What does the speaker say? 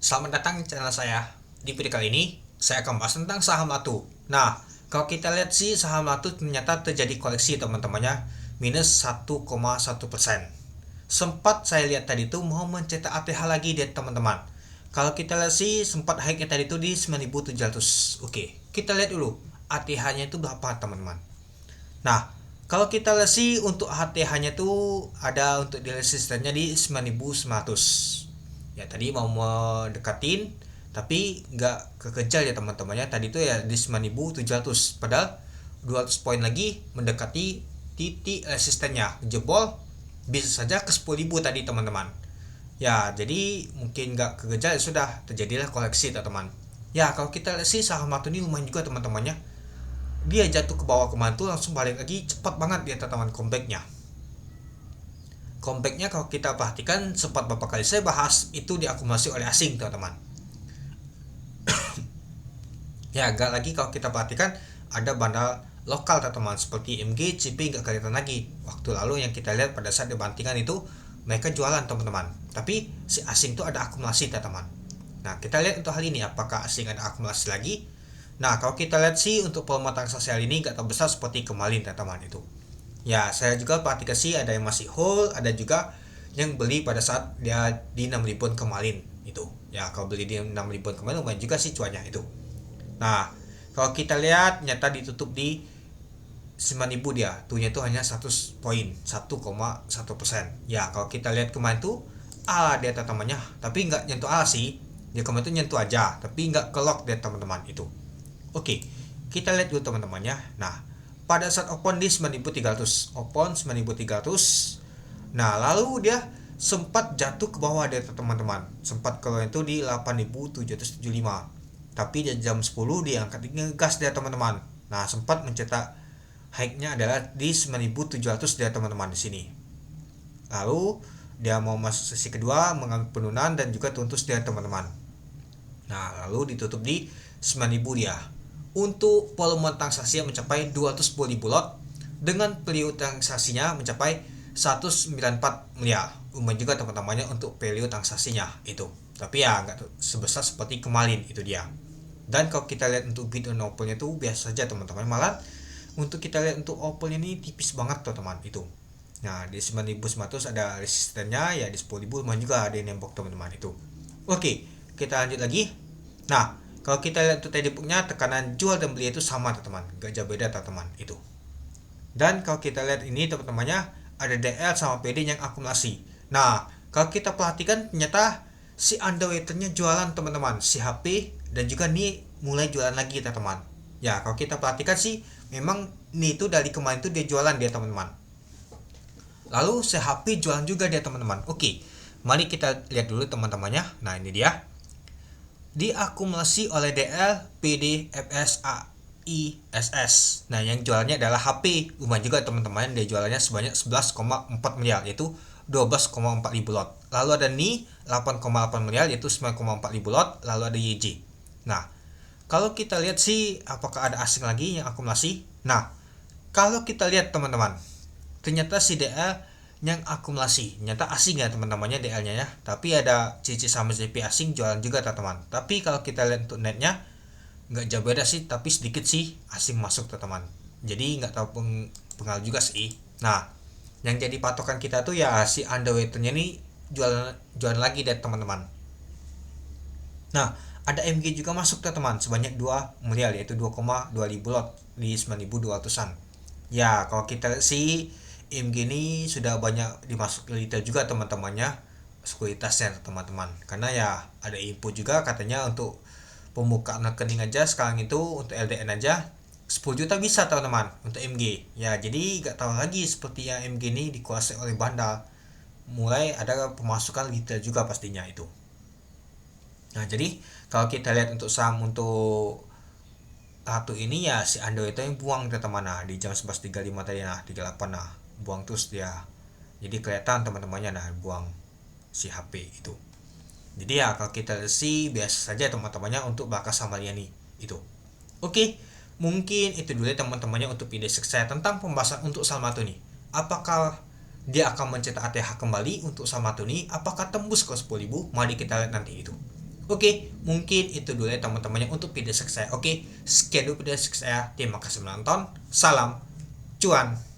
Selamat datang di channel saya. Di video kali ini, saya akan bahas tentang saham Latu. Nah, kalau kita lihat sih saham Latu ternyata terjadi koleksi teman-temannya, minus 1,1%. Sempat saya lihat tadi tuh mau mencetak ATH lagi deh teman-teman. Kalau kita lihat sih sempat high-nya tadi tuh di 9.700. Oke, kita lihat dulu ATH-nya itu berapa teman-teman. Nah, kalau kita lihat sih untuk ATH-nya tuh ada untuk di resistennya di 9.900. Ya tadi mau mendekatin tapi nggak kekejar ya teman-temannya, tadi tuh ya di 9.700, padahal 200 poin lagi mendekati titik resistennya, jebol bisa saja ke 10.000 tadi teman-teman. Ya jadi mungkin nggak kekejar, ya sudah terjadilah koleksi teman-teman. Ya kalau kita lihat sih saham Matu ini lumayan juga teman-temannya, dia jatuh ke bawah kemarin tuh langsung balik lagi cepat banget dia teman-teman comebacknya. Kalau kita perhatikan sempat beberapa kali saya bahas itu diakumulasi oleh asing teman-teman. Ya agak lagi kalau kita perhatikan ada bandar lokal teman-teman seperti MG, CP nggak kelihatan lagi. Waktu lalu yang kita lihat pada saat dibantingan itu mereka jualan teman-teman, tapi si asing itu ada akumulasi teman-teman. Nah kita lihat untuk hal ini apakah asing ada akumulasi lagi. Nah kalau kita lihat sih untuk volume transaksi ini nggak terbesar seperti kemarin teman-teman itu. Ya saya juga perhatikan sih ada yang masih hold, ada juga yang beli pada saat dia di 6.000 kemarin itu. Ya kalau beli di 6.000 kemarin lumayan juga sih cuannya itu. Nah, kalau kita lihat nyata ditutup di 9.000 dia. Tuhnya itu hanya 100 poin, 1,1%. Ya, kalau kita lihat kemarin tuh A dia teman-temannya, tapi nggak nyentuh A sih. Dia kemarin tuh nyentuh aja, tapi nggak kelok dia teman-teman itu. Oke, kita lihat dulu teman-temannya. Nah, pada saat open di 9.300, open 9.300. Nah, lalu dia sempat jatuh ke bawah dia teman-teman. Sempat kalau itu di 8.775. Tapi di jam 10 dia angkat ngegas dia teman-teman. Nah, sempat mencetak high-nya adalah di 9.700 dia teman-teman di sini. Lalu dia mau masuk sesi kedua mengambil penurunan dan juga tuntus dia teman-teman. Nah, lalu ditutup di 9.000 dia. Untuk volume transaksi mencapai 210.000 lot dengan value transaksinya mencapai 194 miliar. Lumayan juga teman-temannya untuk value transaksinya itu. Tapi ya nggak sebesar seperti kemarin itu dia. Dan kalau kita lihat untuk bid dan open itu biasa saja teman-teman, malah untuk kita lihat untuk open ini tipis banget teman-teman itu. Nah di 9.900 ada resistennya, ya di 10.000 juga ada yang nembok teman-teman itu. Oke, kita lanjut lagi. Nah kalau kita lihat untuk tadi booknya, tekanan jual dan beli itu sama teman-teman, gak jauh beda teman-teman itu. Dan kalau kita lihat ini teman-temannya ada DL sama PD yang akumulasi. Nah kalau kita perhatikan ternyata si underwriternya jualan teman-teman, si HP dan juga nih mulai jualan lagi teman-teman. Ya kalau kita perhatikan sih memang nih itu dari kemarin tuh dia jualan dia teman-teman. Lalu si HP jualan juga dia teman-teman. Oke, mari kita lihat dulu teman-temannya. Nah ini dia diakumulasi oleh DL, PD, FS, ISS. Nah yang jualannya adalah HP. Lumayan juga teman-teman, dia jualannya sebanyak 11,4 miliar yaitu 12,4 ribu lot. Lalu ada NI 8,8 miliar yaitu 9,4 ribu lot. Lalu ada YJ. Nah kalau kita lihat sih apakah ada asing lagi yang akumulasi. Nah kalau kita lihat teman-teman, ternyata si DL yang akumulasi ternyata asing ya teman-temannya DL-nya ya, tapi ada CC sama JP asing jualan juga teman-teman. Tapi kalau kita lihat untuk netnya nggak jauh beda sih, tapi sedikit sih asing masuk teman-teman, jadi nggak tahu pengaruh juga sih. Nah yang jadi patokan kita tuh ya si underwriternya nih jualan lagi deh teman-teman. Nah ada MG juga masuk teman-teman sebanyak 2 miliar yaitu 2,2 ribu lot di 9.200an. Ya kalau kita sih MG ini sudah banyak dimasuk retail juga teman-temannya, sekuritasnya teman-teman, karena ya ada info juga katanya untuk pembukaan rekening aja sekarang itu untuk LDN aja 10 juta bisa teman-teman untuk MG. Ya jadi gak tahu lagi seperti yang MG ini dikuasai oleh bandar, mulai ada pemasukan retail juga pastinya itu. Nah jadi kalau kita lihat untuk saham untuk satu ini ya si Ando itu yang buang teman-teman. Nah di jam 11.35 tadi, nah 38 nah buang terus dia, jadi kelihatan teman-temannya nah buang si HP itu. Jadi ya kalau kita sih biasa saja teman-temannya untuk bakas sama nih itu. Oke, mungkin itu dulu ya teman-temannya untuk video saya tentang pembahasan untuk Salmatuni. Apakah dia akan mencetak ATH kembali untuk Salmatuni? Apakah tembus ke 10.000? Mari kita lihat nanti itu. Oke, mungkin itu dulu ya teman-temannya untuk video saya. Oke, sekian dulu video saya. Terima kasih menonton. Salam cuan.